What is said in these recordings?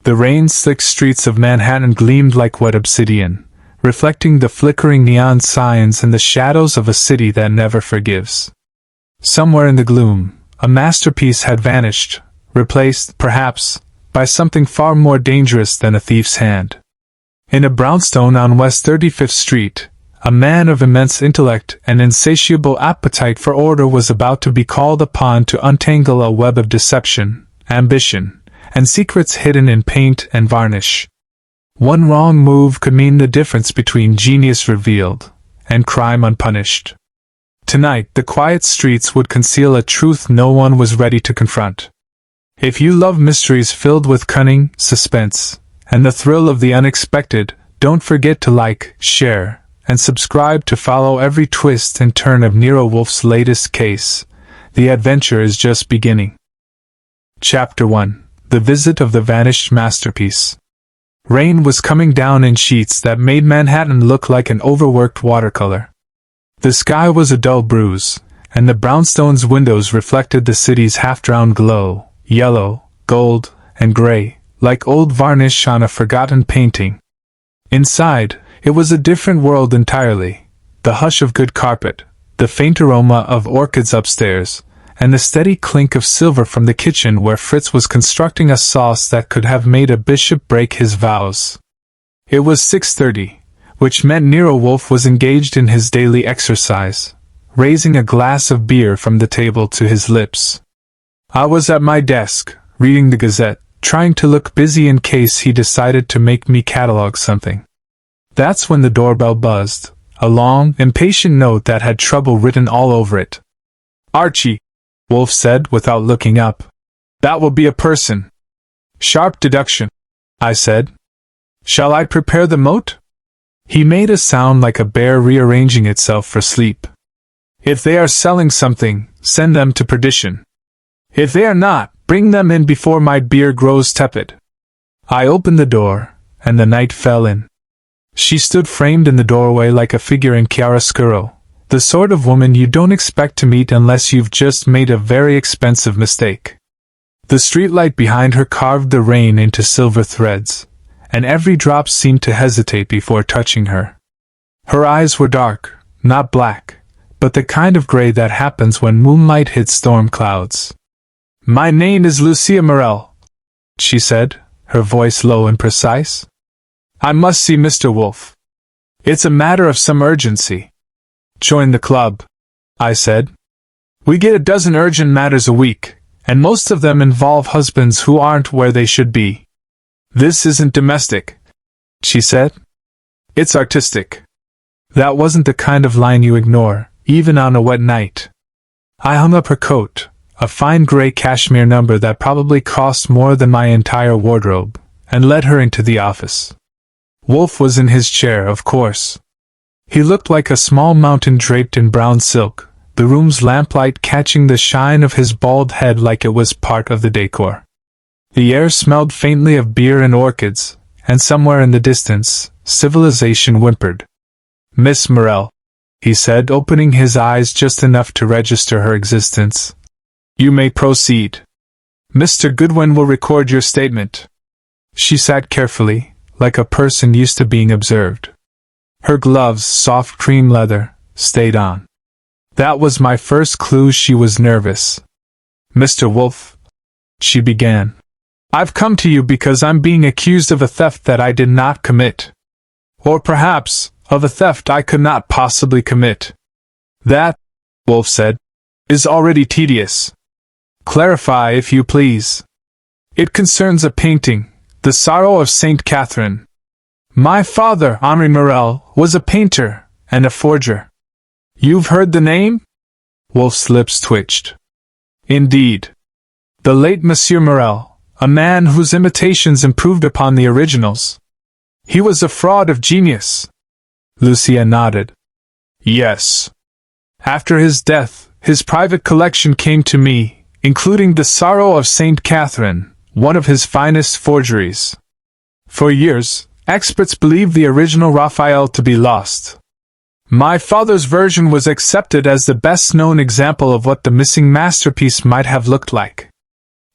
The rain-slick streets of Manhattan gleamed like wet obsidian, reflecting the flickering neon signs and the shadows of a city that never forgives. Somewhere in the gloom, a masterpiece had vanished, replaced, perhaps, by something far more dangerous than a thief's hand. In a brownstone on West 35th Street, a man of immense intellect and insatiable appetite for order was about to be called upon to untangle a web of deception, ambition, and secrets hidden in paint and varnish. One wrong move could mean the difference between genius revealed and crime unpunished. Tonight, the quiet streets would conceal a truth no one was ready to confront. If you love mysteries filled with cunning, suspense, and the thrill of the unexpected, don't forget to like, share, and subscribe to follow every twist and turn of Nero Wolfe's latest case. The adventure is just beginning. Chapter 1: The Visit of the Vanished Masterpiece. Rain was coming down in sheets that made Manhattan look like an overworked watercolor. The sky was a dull bruise, and the brownstone's windows reflected the city's half-drowned glow, yellow, gold, and gray, like old varnish on a forgotten painting. Inside, it was a different world entirely. The hush of good carpet, the faint aroma of orchids upstairs, and the steady clink of silver from the kitchen where Fritz was constructing a sauce that could have made a bishop break his vows. It was 6:30, which meant Nero Wolfe was engaged in his daily exercise, raising a glass of beer from the table to his lips. I was at my desk, reading the Gazette, trying to look busy in case he decided to make me catalog something. That's when the doorbell buzzed, a long, impatient note that had trouble written all over it. "Archie," Wolfe said without looking up. "That will be a person." "Sharp deduction," I said. "Shall I prepare the moat?" He made a sound like a bear rearranging itself for sleep. "If they are selling something, send them to perdition. If they are not, bring them in before my beer grows tepid." I opened the door, and the night fell in. She stood framed in the doorway like a figure in chiaroscuro, the sort of woman you don't expect to meet unless you've just made a very expensive mistake. The streetlight behind her carved the rain into silver threads, and every drop seemed to hesitate before touching her. Her eyes were dark, not black, but the kind of gray that happens when moonlight hits storm clouds. "My name is Lucia Morel," she said, her voice low and precise. "I must see Mr. Wolfe. It's a matter of some urgency." "Join the club," I said. "We get a dozen urgent matters a week, and most of them involve husbands who aren't where they should be." "This isn't domestic," she said. "It's artistic." That wasn't the kind of line you ignore, even on a wet night. I hung up her coat, a fine gray cashmere number that probably cost more than my entire wardrobe, and led her into the office. Wolfe was in his chair, of course. He looked like a small mountain draped in brown silk, the room's lamplight catching the shine of his bald head like it was part of the decor. The air smelled faintly of beer and orchids, and somewhere in the distance, civilization whimpered. "Miss Morel," he said, opening his eyes just enough to register her existence. "You may proceed. Mr. Goodwin will record your statement." She sat carefully, like a person used to being observed. Her gloves, soft cream leather, stayed on. That was my first clue she was nervous. "Mr. Wolfe," she began, "I've come to you because I'm being accused of a theft that I did not commit. Or perhaps, of a theft I could not possibly commit." "That," Wolfe said, "is already tedious. Clarify, if you please." "It concerns a painting, The Sorrow of St. Catherine. My father, Henri Morel, was a painter and a forger." "You've heard the name?" Wolfe's lips twitched. "Indeed. The late Monsieur Morel, a man whose imitations improved upon the originals. He was a fraud of genius." Lucia nodded. "Yes. After his death, his private collection came to me, including The Sorrow of St. Catherine, one of his finest forgeries. For years, experts believed the original Raphael to be lost. My father's version was accepted as the best-known example of what the missing masterpiece might have looked like.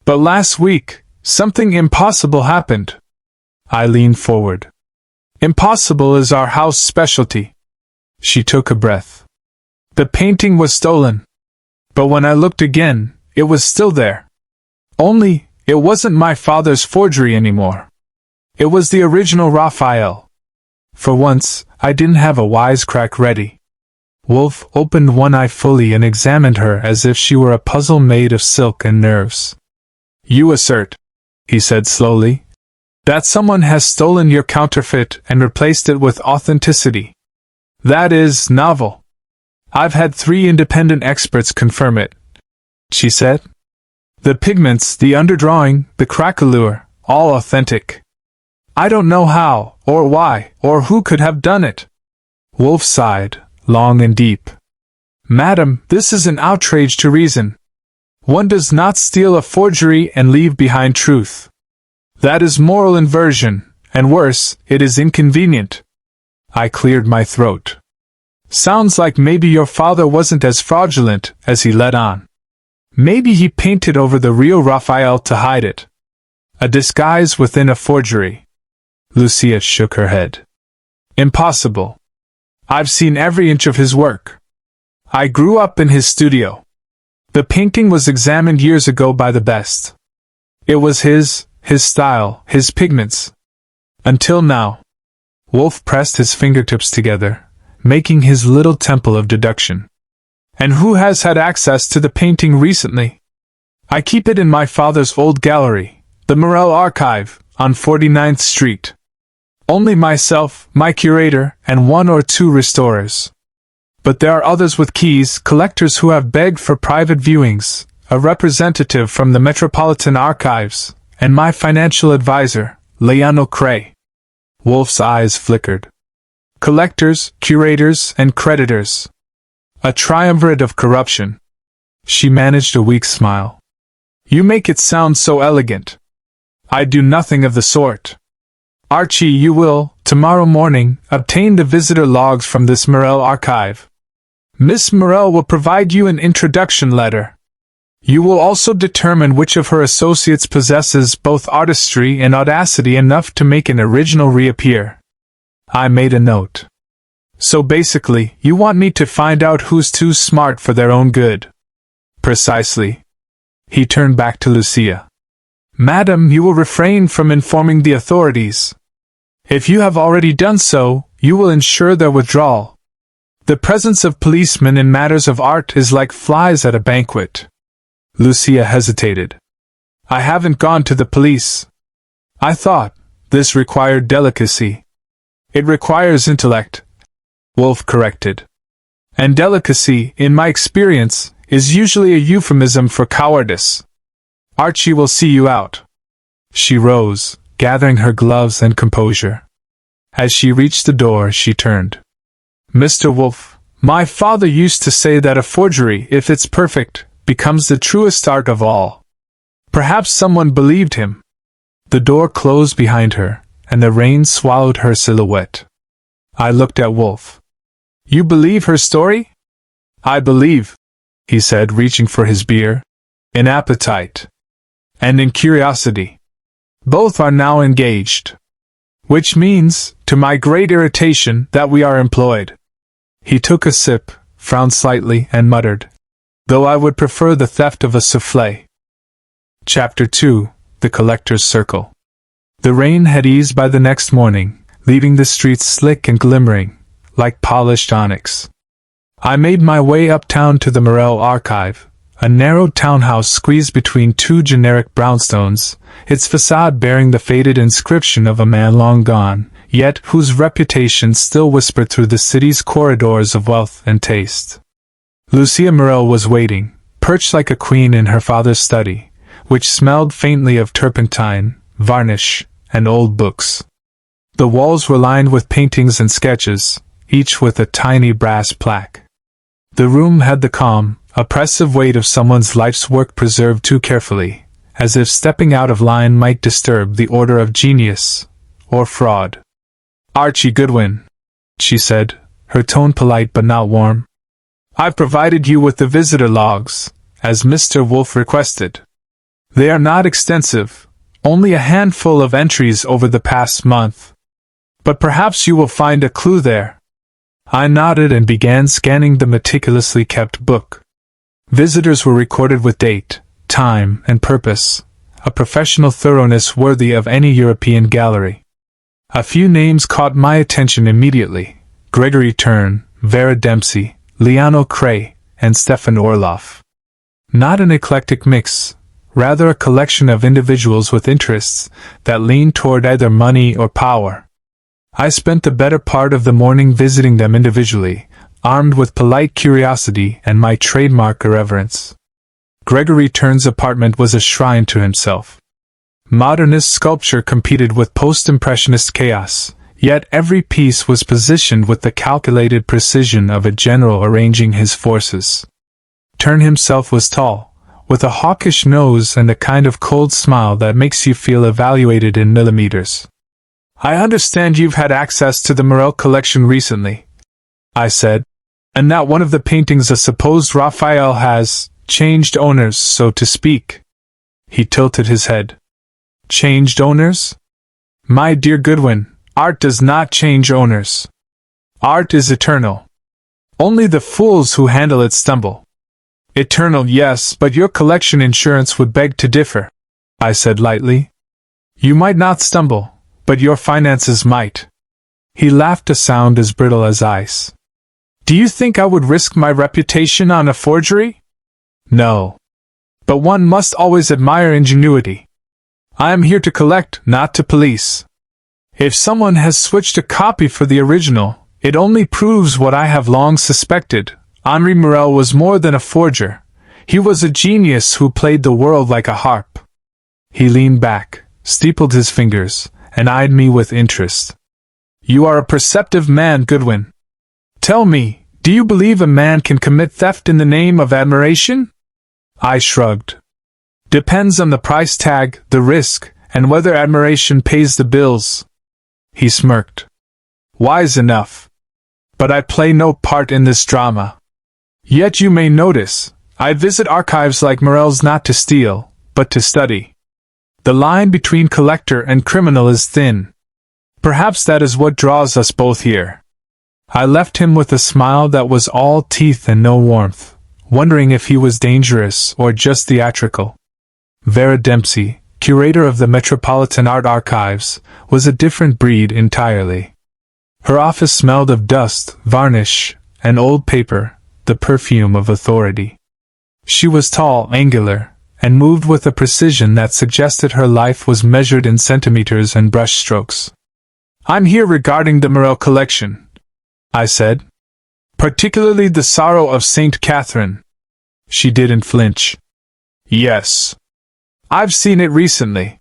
But last week, something impossible happened. I leaned forward. Impossible is our house specialty. She took a breath. The painting was stolen. But when I looked again, it was still there. Only, it wasn't my father's forgery anymore. It was the original Raphael. For once, I didn't have a wisecrack ready. Wolfe opened one eye fully and examined her as if she were a puzzle made of silk and nerves. You assert, he said slowly, that someone has stolen your counterfeit and replaced it with authenticity. That is novel. I've had 3 independent experts confirm it, she said. The pigments, the underdrawing, the craquelure, all authentic. I don't know how, or why, or who could have done it. Wolfe sighed, long and deep. Madam, this is an outrage to reason. One does not steal a forgery and leave behind truth. That is moral inversion, and worse, it is inconvenient. I cleared my throat. Sounds like maybe your father wasn't as fraudulent as he let on. Maybe he painted over the real Raphael to hide it. A disguise within a forgery. Lucia shook her head. Impossible. I've seen every inch of his work. I grew up in his studio. The painting was examined years ago by the best. It was his style, his pigments. Until now. Wolfe pressed his fingertips together, making his little temple of deduction. And who has had access to the painting recently? I keep it in my father's old gallery, the Morel Archive, on 49th Street. Only myself, my curator, and 1 or 2 restorers. But there are others with keys, collectors who have begged for private viewings, a representative from the Metropolitan Archives, and my financial advisor, Leano Cray. Wolfe's eyes flickered. Collectors, curators, and creditors. A triumvirate of corruption. She managed a weak smile. You make it sound so elegant. I do nothing of the sort. Archie, you will, tomorrow morning, obtain the visitor logs from this Morel archive. Miss Morel will provide you an introduction letter. You will also determine which of her associates possesses both artistry and audacity enough to make an original reappear. I made a note. So basically, you want me to find out who's too smart for their own good. Precisely. He turned back to Lucia. Madam, you will refrain from informing the authorities. If you have already done so, you will ensure their withdrawal. The presence of policemen in matters of art is like flies at a banquet. Lucia hesitated. I haven't gone to the police. I thought this required delicacy. It requires intellect, Wolfe corrected. And delicacy, in my experience, is usually a euphemism for cowardice. Archie will see you out. She rose, gathering her gloves and composure. As she reached the door, she turned. Mr. Wolfe, my father used to say that a forgery, if it's perfect, becomes the truest art of all. Perhaps someone believed him. The door closed behind her, and the rain swallowed her silhouette. I looked at Wolfe. You believe her story? I believe, he said, reaching for his beer, in appetite. And in curiosity. Both are now engaged. Which means, to my great irritation, that we are employed. He took a sip, frowned slightly, and muttered, though I would prefer the theft of a soufflé. Chapter 2. The Collector's Circle. The rain had eased by the next morning, leaving the streets slick and glimmering, like polished onyx. I made my way uptown to the Morel Archive, a narrow townhouse squeezed between 2 generic brownstones, its facade bearing the faded inscription of a man long gone, yet whose reputation still whispered through the city's corridors of wealth and taste. Lucia Morel was waiting, perched like a queen in her father's study, which smelled faintly of turpentine, varnish, and old books. The walls were lined with paintings and sketches, each with a tiny brass plaque. The room had the calm, oppressive weight of someone's life's work preserved too carefully, as if stepping out of line might disturb the order of genius, or fraud. Archie Goodwin, she said, her tone polite but not warm. I've provided you with the visitor logs, as Mr. Wolfe requested. They are not extensive, only a handful of entries over the past month. But perhaps you will find a clue there. I nodded and began scanning the meticulously kept book. Visitors were recorded with date, time, and purpose, a professional thoroughness worthy of any European gallery. A few names caught my attention immediately: Gregory Tern, Vera Dempsey, Liano Cray, and Stefan Orloff. Not an eclectic mix, rather a collection of individuals with interests that leaned toward either money or power. I spent the better part of the morning visiting them individually, armed with polite curiosity and my trademark irreverence. Gregory Tern's apartment was a shrine to himself. Modernist sculpture competed with post-impressionist chaos, yet every piece was positioned with the calculated precision of a general arranging his forces. Tern himself was tall, with a hawkish nose and a kind of cold smile that makes you feel evaluated in millimeters. "I understand you've had access to the Morel collection recently," I said, "and that one of the paintings a supposed Raphael has changed owners, so to speak." He tilted his head. "Changed owners? My dear Goodwin, art does not change owners. Art is eternal. Only the fools who handle it stumble." "Eternal, yes, but your collection insurance would beg to differ," I said lightly. "You might not stumble, but your finances might." He laughed, a sound as brittle as ice. "Do you think I would risk my reputation on a forgery?" "No. But one must always admire ingenuity. I am here to collect, not to police. If someone has switched a copy for the original, it only proves what I have long suspected. Henri Morel was more than a forger. He was a genius who played the world like a harp." He leaned back, steepled his fingers, and eyed me with interest. "You are a perceptive man, Goodwin. Tell me, do you believe a man can commit theft in the name of admiration?" I shrugged. "Depends on the price tag, the risk, and whether admiration pays the bills." He smirked. "Wise enough. But I play no part in this drama. Yet you may notice, I visit archives like Morel's not to steal, but to study. The line between collector and criminal is thin. Perhaps that is what draws us both here." I left him with a smile that was all teeth and no warmth, wondering if he was dangerous or just theatrical. Vera Dempsey, curator of the Metropolitan Art Archives, was a different breed entirely. Her office smelled of dust, varnish, and old paper, the perfume of authority. She was tall, angular, and moved with a precision that suggested her life was measured in centimeters and brushstrokes. "I'm here regarding the Morel collection," I said. "Particularly the Sorrow of St. Catherine." She didn't flinch. "Yes. I've seen it recently.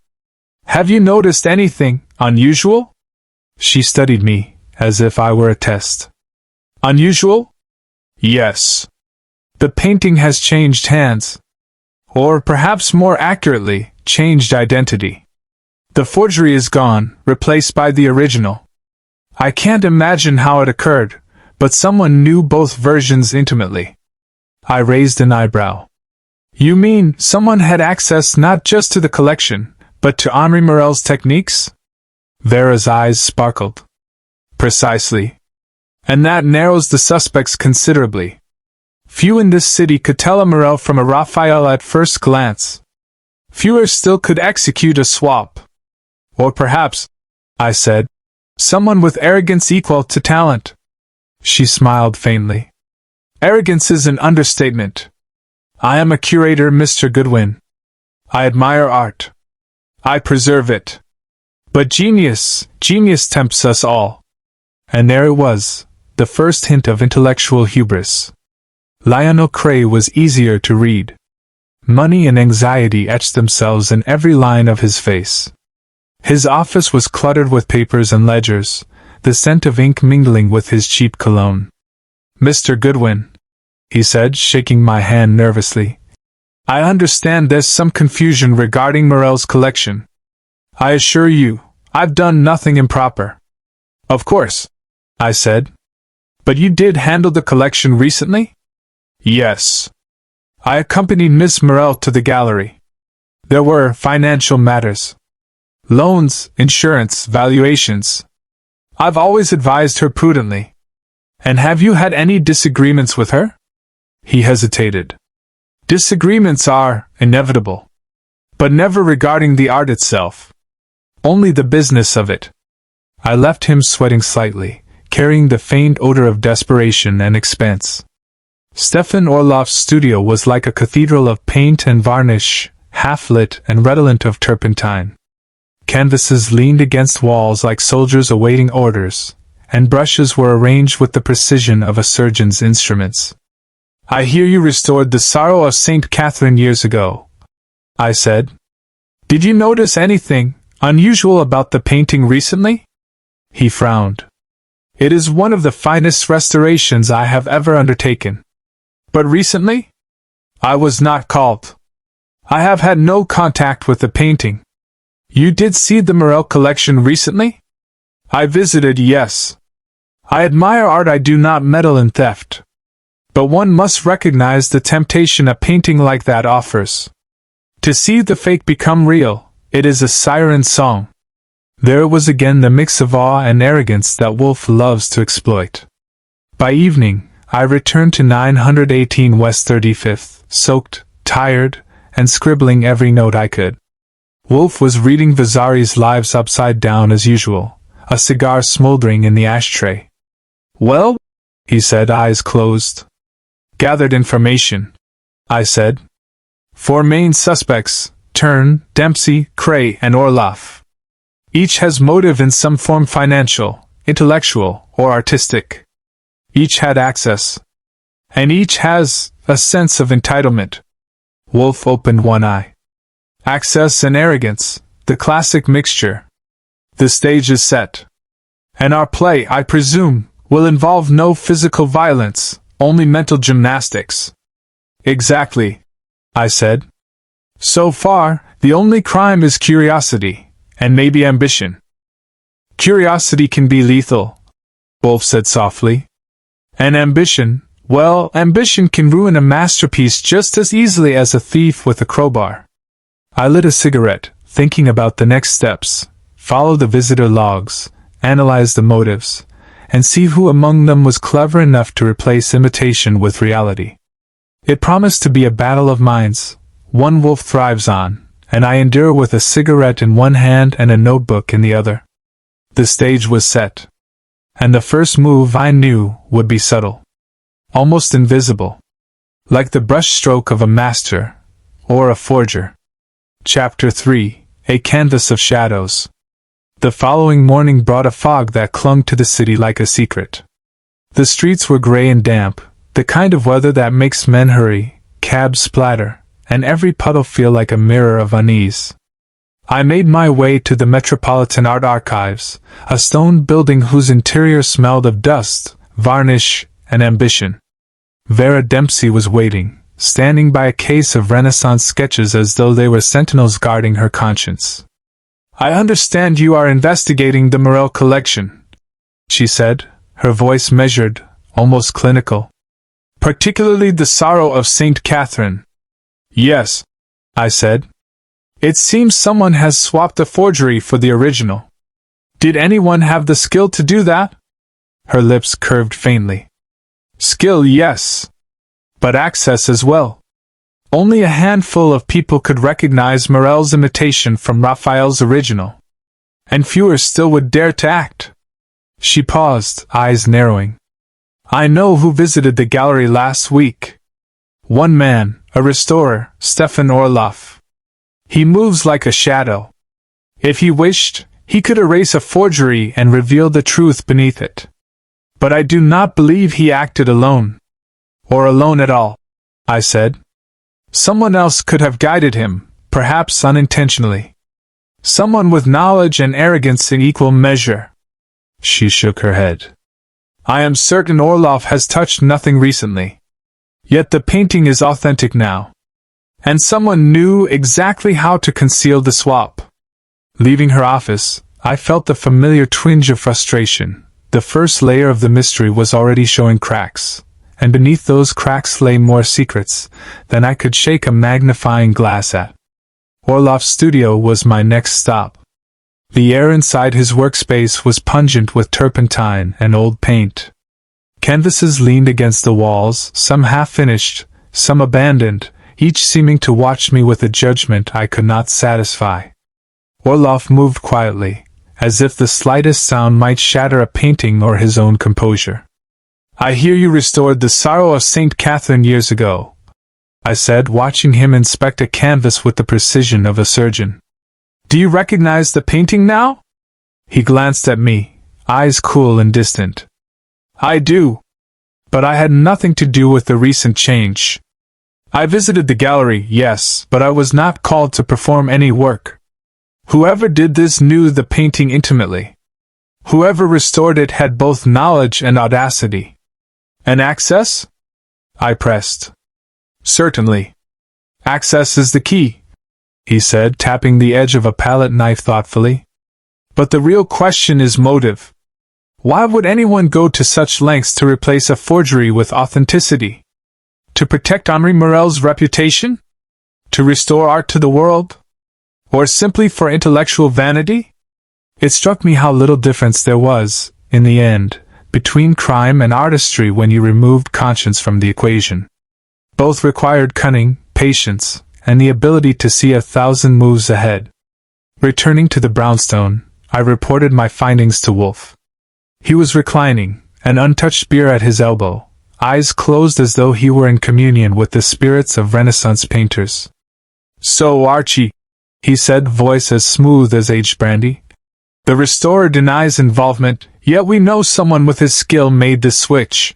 Have you noticed anything unusual?" She studied me, as if I were a test. "Unusual? Yes. The painting has changed hands. Or perhaps more accurately, changed identity. The forgery is gone, replaced by the original. I can't imagine how it occurred, but someone knew both versions intimately." I raised an eyebrow. "You mean someone had access not just to the collection, but to Henri Morel's techniques?" Vera's eyes sparkled. "Precisely. And that narrows the suspects considerably. Few in this city could tell a Morel from a Raphael at first glance. Fewer still could execute a swap. Or perhaps," I said, "someone with arrogance equal to talent." She smiled faintly. "Arrogance is an understatement. I am a curator, Mr. Goodwin. I admire art. I preserve it. But genius tempts us all." And there it was, the first hint of intellectual hubris. Lionel Cray was easier to read. Money and anxiety etched themselves in every line of his face. His office was cluttered with papers and ledgers, the scent of ink mingling with his cheap cologne. "Mr. Goodwin," he said, shaking my hand nervously, "I understand there's some confusion regarding Morel's collection. I assure you, I've done nothing improper." "Of course," I said. "But you did handle the collection recently?" "Yes. I accompanied Miss Morel to the gallery. There were financial matters," Loans, insurance, valuations. I've always advised her prudently. And have you had any disagreements with her? He hesitated. Disagreements are inevitable. But never regarding the art itself. Only the business of it. I left him sweating slightly, carrying the faint odor of desperation and expense. Stefan Orloff's studio was like a cathedral of paint and varnish, half-lit and redolent of turpentine. Canvases leaned against walls like soldiers awaiting orders, and brushes were arranged with the precision of a surgeon's instruments. I hear you restored the Sorrow of St. Catherine years ago, I said. Did you notice anything unusual about the painting recently? He frowned. It is one of the finest restorations I have ever undertaken. But recently? I was not called. I have had no contact with the painting. You did see the Morel collection recently? I visited, yes. I admire art. I do not meddle in theft. But one must recognize the temptation a painting like that offers. To see the fake become real, it is a siren song. There was again the mix of awe and arrogance that Wolfe loves to exploit. By evening, I returned to 918 West 35th, soaked, tired, and scribbling every note I could. Wolfe was reading Vasari's Lives upside down as usual, a cigar smoldering in the ashtray. Well, he said, eyes closed. Gathered information, I said. 4 main suspects, Tern, Dempsey, Cray, and Orloff. Each has motive in some form, financial, intellectual, or artistic. Each had access. And each has a sense of entitlement. Wolfe opened one eye. Access and arrogance, the classic mixture. The stage is set. And our play, I presume, will involve no physical violence, only mental gymnastics. Exactly, I said. So far, the only crime is curiosity, and maybe ambition. Curiosity can be lethal, Wolfe said softly. And ambition, well, ambition can ruin a masterpiece just as easily as a thief with a crowbar. I lit a cigarette, thinking about the next steps, follow the visitor logs, analyze the motives, and see who among them was clever enough to replace imitation with reality. It promised to be a battle of minds, one Wolfe thrives on, and I endure with a cigarette in one hand and a notebook in the other. The stage was set. And the first move, I knew, would be subtle. Almost invisible. Like the brushstroke of a master, or a forger. Chapter 3, A Canvas of Shadows. The following morning brought a fog that clung to the city like a secret. The streets were gray and damp, the kind of weather that makes men hurry, cabs splatter, and every puddle feel like a mirror of unease. I made my way to the Metropolitan Art Archives, a stone building whose interior smelled of dust, varnish, and ambition. Vera Dempsey was waiting, standing by a case of Renaissance sketches as though they were sentinels guarding her conscience. I understand you are investigating the Morel collection, she said, her voice measured, almost clinical. Particularly the Sorrow of St. Catherine. Yes, I said. It seems someone has swapped the forgery for the original. Did anyone have the skill to do that? Her lips curved faintly. Skill, yes. But access as well. Only a handful of people could recognize Morel's imitation from Raphael's original. And fewer still would dare to act. She paused, eyes narrowing. I know who visited the gallery last week. One man, a restorer, Stefan Orloff. He moves like a shadow. If he wished, he could erase a forgery and reveal the truth beneath it. But I do not believe he acted alone. Or alone at all, I said. Someone else could have guided him, perhaps unintentionally. Someone with knowledge and arrogance in equal measure. She shook her head. I am certain Orloff has touched nothing recently. Yet the painting is authentic now. And someone knew exactly how to conceal the swap. Leaving her office, I felt the familiar twinge of frustration. The first layer of the mystery was already showing cracks, and beneath those cracks lay more secrets than I could shake a magnifying glass at. Orloff's studio was my next stop. The air inside his workspace was pungent with turpentine and old paint. Canvases leaned against the walls, some half-finished, some abandoned, each seeming to watch me with a judgment I could not satisfy. Orloff moved quietly, as if the slightest sound might shatter a painting or his own composure. "I hear you restored the Sorrow of St. Catherine years ago," I said, watching him inspect a canvas with the precision of a surgeon. "Do you recognize the painting now?" He glanced at me, eyes cool and distant. "I do. But I had nothing to do with the recent change. I visited the gallery, yes, but I was not called to perform any work. Whoever did this knew the painting intimately. Whoever restored it had both knowledge and audacity." "And access?" I pressed. "Certainly. Access is the key," he said, tapping the edge of a palette knife thoughtfully. "But the real question is motive. Why would anyone go to such lengths to replace a forgery with authenticity? To protect Henri Morel's reputation? To restore art to the world? Or simply for intellectual vanity?" It struck me how little difference there was, in the end, between crime and artistry when you removed conscience from the equation. Both required cunning, patience, and the ability to see 1,000 moves ahead. Returning to the brownstone, I reported my findings to Wolfe. He was reclining, an untouched beer at his elbow, eyes closed as though he were in communion with the spirits of Renaissance painters. "So, Archie," he said, voice as smooth as aged brandy, "the restorer denies involvement, yet we know someone with his skill made this switch.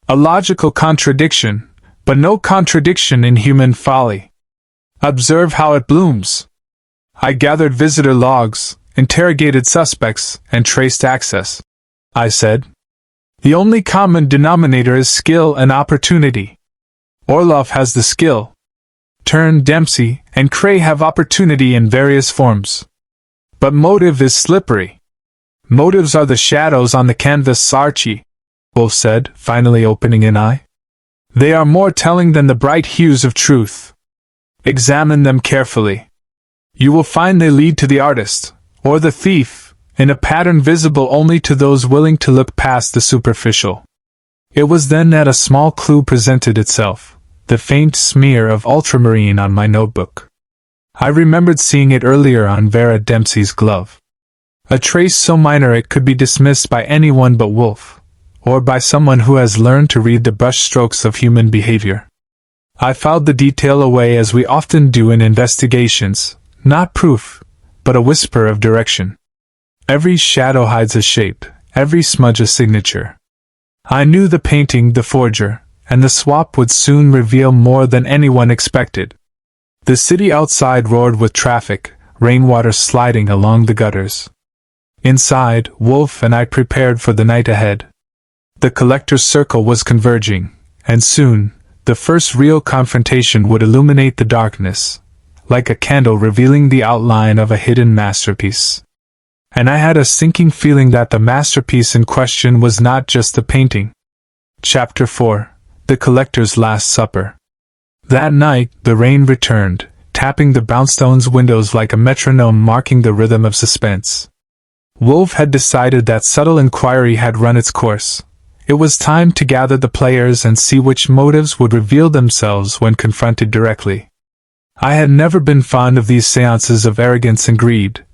A logical contradiction, but no contradiction in human folly. Observe how it blooms. I gathered visitor logs, interrogated suspects, and traced access," I said. "The only common denominator is skill and opportunity. Orloff has the skill. Turn, Dempsey, and Cray have opportunity in various forms. But motive is slippery. Motives are the shadows on the canvas, Archie," Wolfe said, finally opening an eye. "They are more telling than the bright hues of truth. Examine them carefully. You will find they lead to the artist, or the thief, in a pattern visible only to those willing to look past the superficial." It was then that a small clue presented itself, the faint smear of ultramarine on my notebook. I remembered seeing it earlier on Vera Dempsey's glove. A trace so minor it could be dismissed by anyone but Wolfe, or by someone who has learned to read the brushstrokes of human behavior. I filed the detail away as we often do in investigations, not proof, but a whisper of direction. Every shadow hides a shape, every smudge a signature. I knew the painting, the forger, and the swap would soon reveal more than anyone expected. The city outside roared with traffic, rainwater sliding along the gutters. Inside, Wolfe and I prepared for the night ahead. The collector's circle was converging, and soon, the first real confrontation would illuminate the darkness, like a candle revealing the outline of a hidden masterpiece. And I had a sinking feeling that the masterpiece in question was not just the painting. Chapter 4: The Collector's Last Supper. That night, the rain returned, tapping the brownstone's windows like a metronome marking the rhythm of suspense. Wolfe had decided that subtle inquiry had run its course. It was time to gather the players and see which motives would reveal themselves when confronted directly. I had never been fond of these seances of arrogance and greed,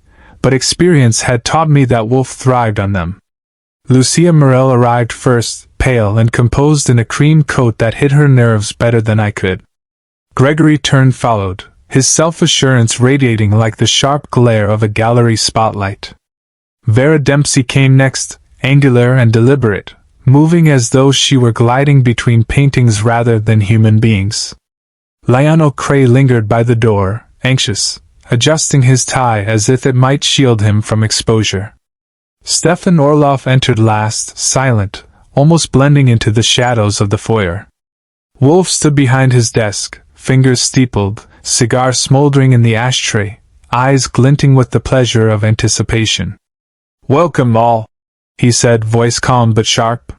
but experience had taught me that Wolfe thrived on them. Lucia Morel arrived first, pale and composed in a cream coat that hid her nerves better than I could. Gregory Turn followed, his self-assurance radiating like the sharp glare of a gallery spotlight. Vera Dempsey came next, angular and deliberate, moving as though she were gliding between paintings rather than human beings. Lionel Cray lingered by the door, anxious, adjusting his tie as if it might shield him from exposure. Stefan Orloff entered last, silent, almost blending into the shadows of the foyer. Wolfe stood behind his desk, fingers steepled, cigar smoldering in the ashtray, eyes glinting with the pleasure of anticipation. "Welcome all," he said, voice calm but sharp.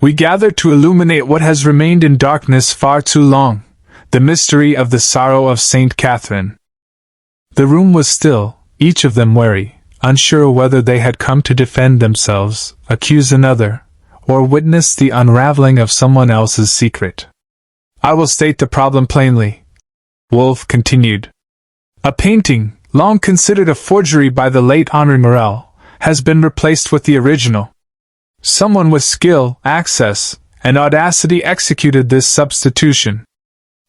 "We gather to illuminate what has remained in darkness far too long, the mystery of the sorrow of St. Catherine." The room was still, each of them wary, unsure whether they had come to defend themselves, accuse another, or witness the unraveling of someone else's secret. "I will state the problem plainly," Wolfe continued. "A painting, long considered a forgery by the late Henri Morel, has been replaced with the original. Someone with skill, access, and audacity executed this substitution.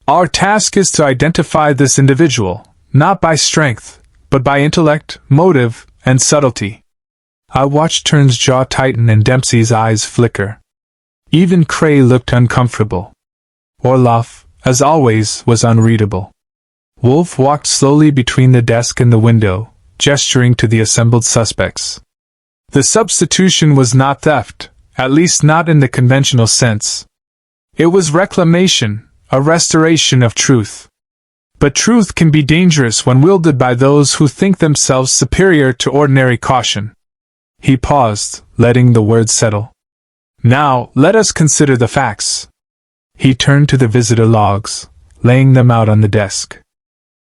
Our task is to identify this individual, not by strength, but by intellect, motive, and subtlety." I watched Turn's jaw tighten and Dempsey's eyes flicker. Even Cray looked uncomfortable. Orloff, as always, was unreadable. Wolfe walked slowly between the desk and the window, gesturing to the assembled suspects. The substitution was not theft, at least not in the conventional sense. It was reclamation, a restoration of truth. But truth can be dangerous when wielded by those who think themselves superior to ordinary caution. He paused, letting the words settle. "Now, let us consider the facts." He turned to the visitor logs, laying them out on the desk.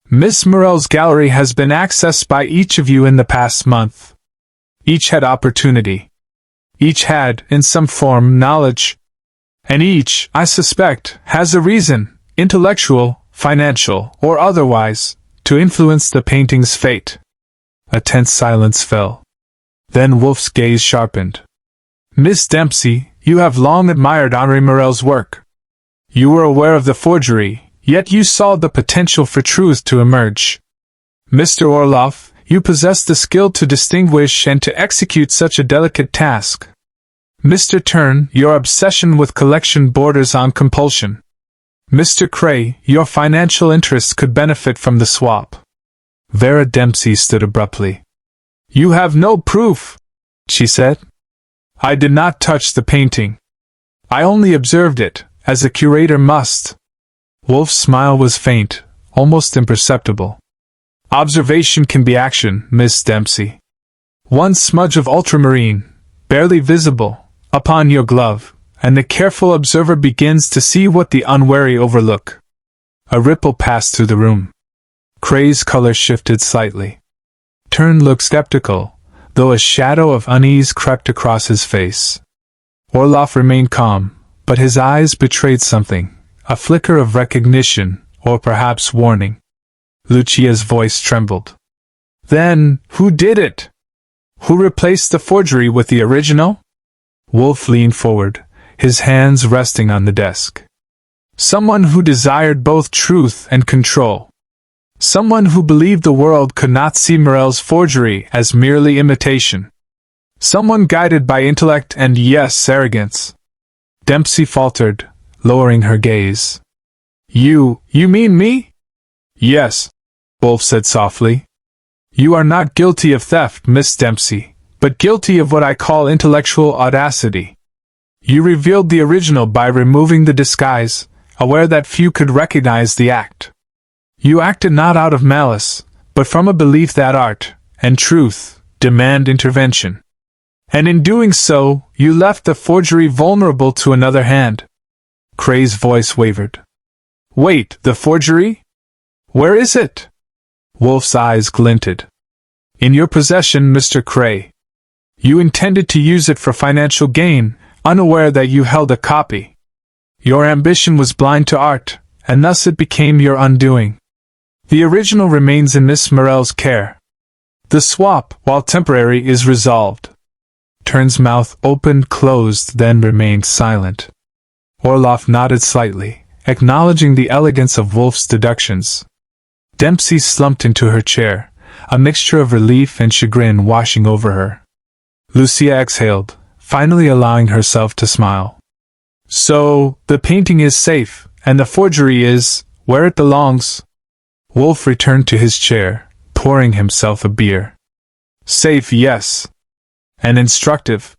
"Miss Morel's gallery has been accessed by each of you in the past month. Each had opportunity. Each had, in some form, knowledge. And each, I suspect, has a reason, intellectual, financial, or otherwise, to influence the painting's fate." A tense silence fell. Then Wolfe's gaze sharpened. "Miss Dempsey, you have long admired Henri Morel's work. You were aware of the forgery, yet you saw the potential for truth to emerge. Mr. Orloff, you possess the skill to distinguish and to execute such a delicate task. Mr. Turn, your obsession with collection borders on compulsion. Mr. Cray, your financial interests could benefit from the swap." Vera Dempsey stood abruptly. "You have no proof," she said. "I did not touch the painting. I only observed it, as a curator must." Wolfe's smile was faint, almost imperceptible. "Observation can be action, Miss Dempsey. One smudge of ultramarine, barely visible, upon your glove, and the careful observer begins to see what the unwary overlook." A ripple passed through the room. Cray's color shifted slightly. Turn looked skeptical, though a shadow of unease crept across his face. Orloff remained calm, but his eyes betrayed something, a flicker of recognition, or perhaps warning. Lucia's voice trembled. "Then, who did it? Who replaced the forgery with the original?" Wolfe leaned forward, his hands resting on the desk. "Someone who desired both truth and control. Someone who believed the world could not see Morel's forgery as merely imitation. Someone guided by intellect and, yes, arrogance." Dempsey faltered, lowering her gaze. You mean me?" "Yes," Wolfe said softly. "You are not guilty of theft, Miss Dempsey, but guilty of what I call intellectual audacity. You revealed the original by removing the disguise, aware that few could recognize the act. You acted not out of malice, but from a belief that art, and truth, demand intervention. And in doing so, you left the forgery vulnerable to another hand." Cray's voice wavered. "Wait, the forgery? Where is it?" Wolfe's eyes glinted. "In your possession, Mr. Cray. You intended to use it for financial gain, unaware that you held a copy. Your ambition was blind to art, and thus it became your undoing. The original remains in Miss Morel's care. The swap, while temporary, is resolved." Turn's mouth opened, closed, then remained silent. Orloff nodded slightly, acknowledging the elegance of Wolfe's deductions. Dempsey slumped into her chair, a mixture of relief and chagrin washing over her. Lucia exhaled, finally allowing herself to smile. "So, the painting is safe, and the forgery is where it belongs?" Wolfe returned to his chair, pouring himself a beer. "Safe, yes. And instructive.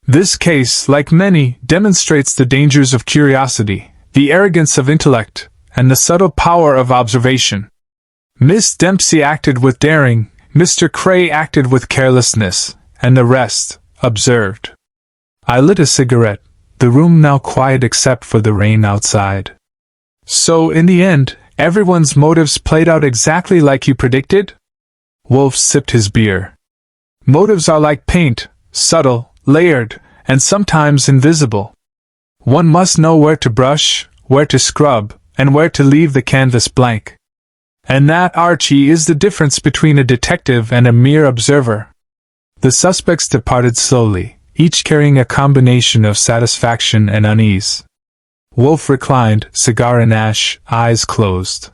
This case, like many, demonstrates the dangers of curiosity, the arrogance of intellect, and the subtle power of observation. Miss Dempsey acted with daring, Mr. Cray acted with carelessness, and the rest, observed." I lit a cigarette, the room now quiet except for the rain outside. "So, in the end, everyone's motives played out exactly like you predicted?" Wolfe sipped his beer. Motives are like paint, subtle, layered, and sometimes invisible. One must know where to brush, where to scrub, and where to leave the canvas blank. And that, Archie, is the difference between a detective and a mere observer. The suspects departed slowly, each carrying a combination of satisfaction and unease. Wolfe reclined, cigar in ash, eyes closed.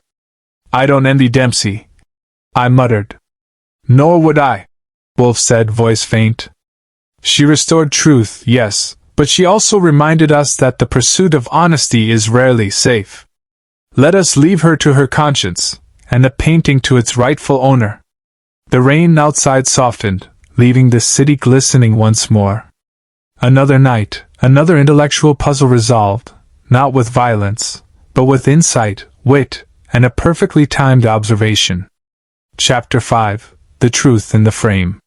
"I don't envy Dempsey," I muttered. "Nor would I," Wolfe said, voice faint. "She restored truth, yes, but she also reminded us that the pursuit of honesty is rarely safe. Let us leave her to her conscience, and the painting to its rightful owner." The rain outside softened, leaving the city glistening once more. Another night, another intellectual puzzle resolved, not with violence, but with insight, wit, and a perfectly timed observation. Chapter 5. The Truth in the Frame.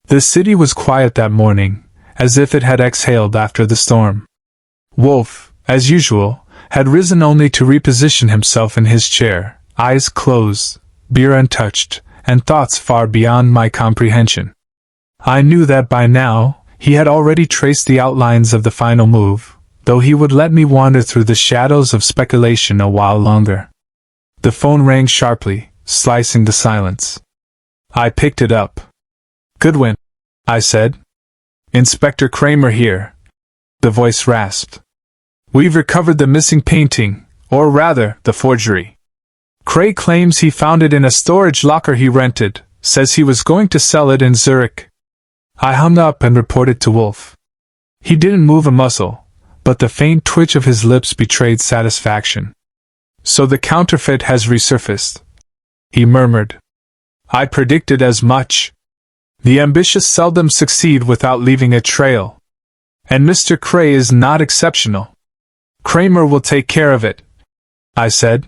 The city was quiet that morning, as if it had exhaled after the storm. Wolfe, as usual, had risen only to reposition himself in his chair, eyes closed, beer untouched, and thoughts far beyond my comprehension. I knew that by now, he had already traced the outlines of the final move, though he would let me wander through the shadows of speculation a while longer. The phone rang sharply, slicing the silence. I picked it up. "Goodwin," I said. "Inspector Kramer here." The voice rasped. "We've recovered the missing painting, or rather, the forgery. Cray claims he found it in a storage locker he rented, says he was going to sell it in Zurich." I hung up and reported to Wolfe. He didn't move a muscle, but the faint twitch of his lips betrayed satisfaction. "So the counterfeit has resurfaced," he murmured. "I predicted as much. The ambitious seldom succeed without leaving a trail. And Mr. Cray is not exceptional. Kramer will take care of it," I said.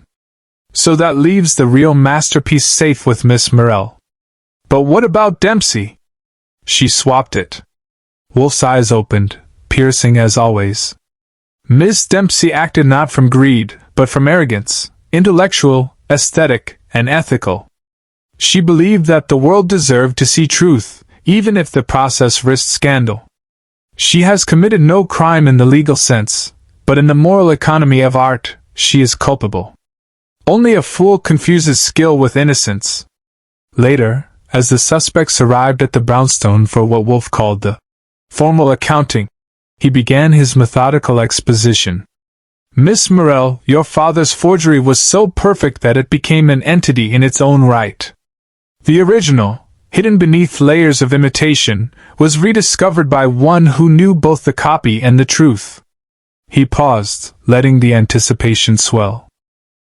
"So that leaves the real masterpiece safe with Miss Morell. But what about Dempsey?" "She swapped it." Wolfe's eyes opened, piercing as always. "Miss Dempsey acted not from greed, but from arrogance, intellectual, aesthetic, and ethical. She believed that the world deserved to see truth, even if the process risked scandal. She has committed no crime in the legal sense, but in the moral economy of art, she is culpable. Only a fool confuses skill with innocence." Later, as the suspects arrived at the brownstone for what Wolfe called the formal accounting, he began his methodical exposition. "Miss Morell, your father's forgery was so perfect that it became an entity in its own right. The original, hidden beneath layers of imitation, was rediscovered by one who knew both the copy and the truth." He paused, letting the anticipation swell.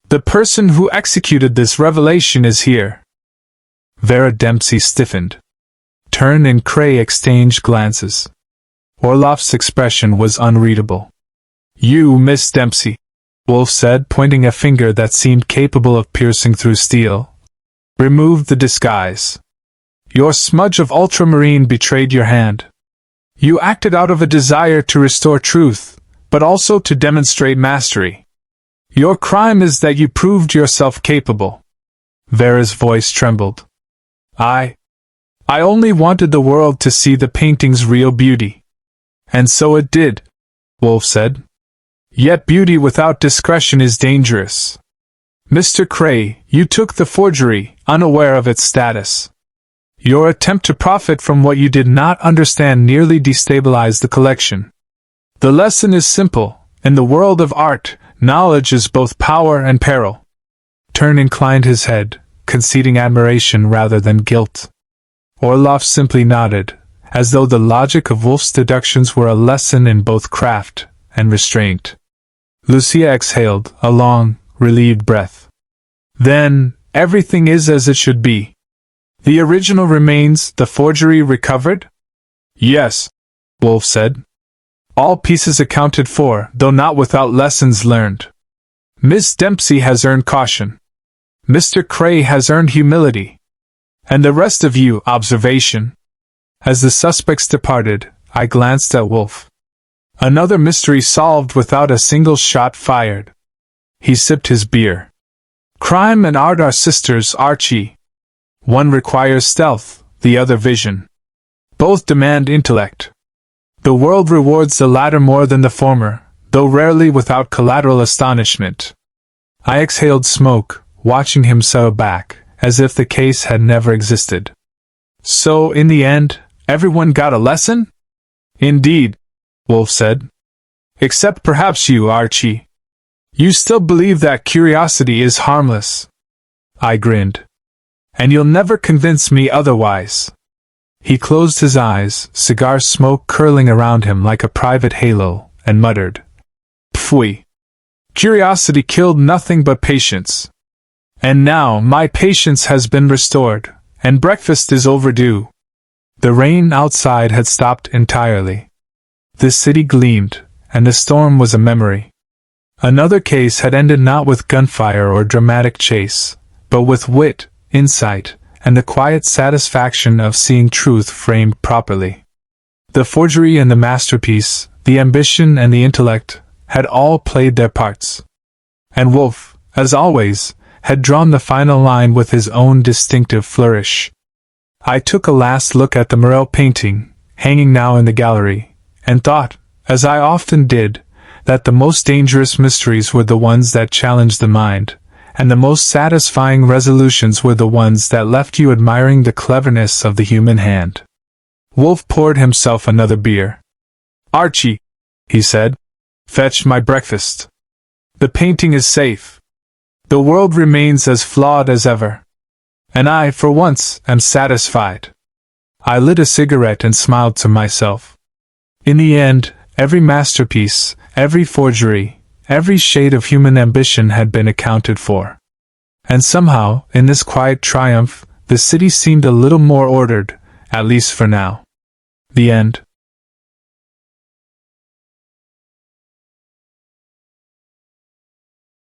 "The person who executed this revelation is here." Vera Dempsey stiffened. Turn and Cray exchanged glances. Orloff's expression was unreadable. "You, Miss Dempsey," Wolfe said, pointing a finger that seemed capable of piercing through steel. "Remove the disguise. Your smudge of ultramarine betrayed your hand. You acted out of a desire to restore truth, but also to demonstrate mastery. Your crime is that you proved yourself capable." Vera's voice trembled. I only wanted the world to see the painting's real beauty. And so it did," Wolfe said. "Yet beauty without discretion is dangerous. Mr. Cray, you took the forgery, unaware of its status. Your attempt to profit from what you did not understand nearly destabilized the collection. The lesson is simple: in the world of art, knowledge is both power and peril." Turn inclined his head, conceding admiration rather than guilt. Orloff simply nodded, as though the logic of Wolfe's deductions were a lesson in both craft and restraint. Lucia exhaled a long, relieved breath. "Then, everything is as it should be. The original remains, the forgery recovered?" "Yes," Wolfe said. "All pieces accounted for, though not without lessons learned. Miss Dempsey has earned caution. Mr. Cray has earned humility. And the rest of you, observation." As the suspects departed, I glanced at Wolfe. Another mystery solved without a single shot fired. He sipped his beer. "Crime and art are sisters, Archie. One requires stealth, the other vision. Both demand intellect. The world rewards the latter more than the former, though rarely without collateral astonishment. I exhaled smoke, watching him settle back, as if the case had never existed. So, in the end, everyone got a lesson? Indeed, Wolfe said. Except perhaps you, Archie. You still believe that curiosity is harmless. I grinned. And you'll never convince me otherwise. He closed his eyes, cigar smoke curling around him like a private halo, and muttered, "Pfui. Curiosity killed nothing but patience. And now my patience has been restored, and breakfast is overdue." The rain outside had stopped entirely. The city gleamed, and the storm was a memory. Another case had ended not with gunfire or dramatic chase, but with wit, insight, and the quiet satisfaction of seeing truth framed properly. The forgery and the masterpiece, the ambition and the intellect, had all played their parts. And Wolfe, as always, had drawn the final line with his own distinctive flourish. I took a last look at the mural painting, hanging now in the gallery, and thought, as I often did, that the most dangerous mysteries were the ones that challenged the mind, and the most satisfying resolutions were the ones that left you admiring the cleverness of the human hand. Wolfe poured himself another beer. "Archie," he said, "fetch my breakfast. The painting is safe. The world remains as flawed as ever. And I, for once, am satisfied." I lit a cigarette and smiled to myself. In the end, every masterpiece, every forgery, every shade of human ambition had been accounted for. And somehow, in this quiet triumph, the city seemed a little more ordered, at least for now. The end.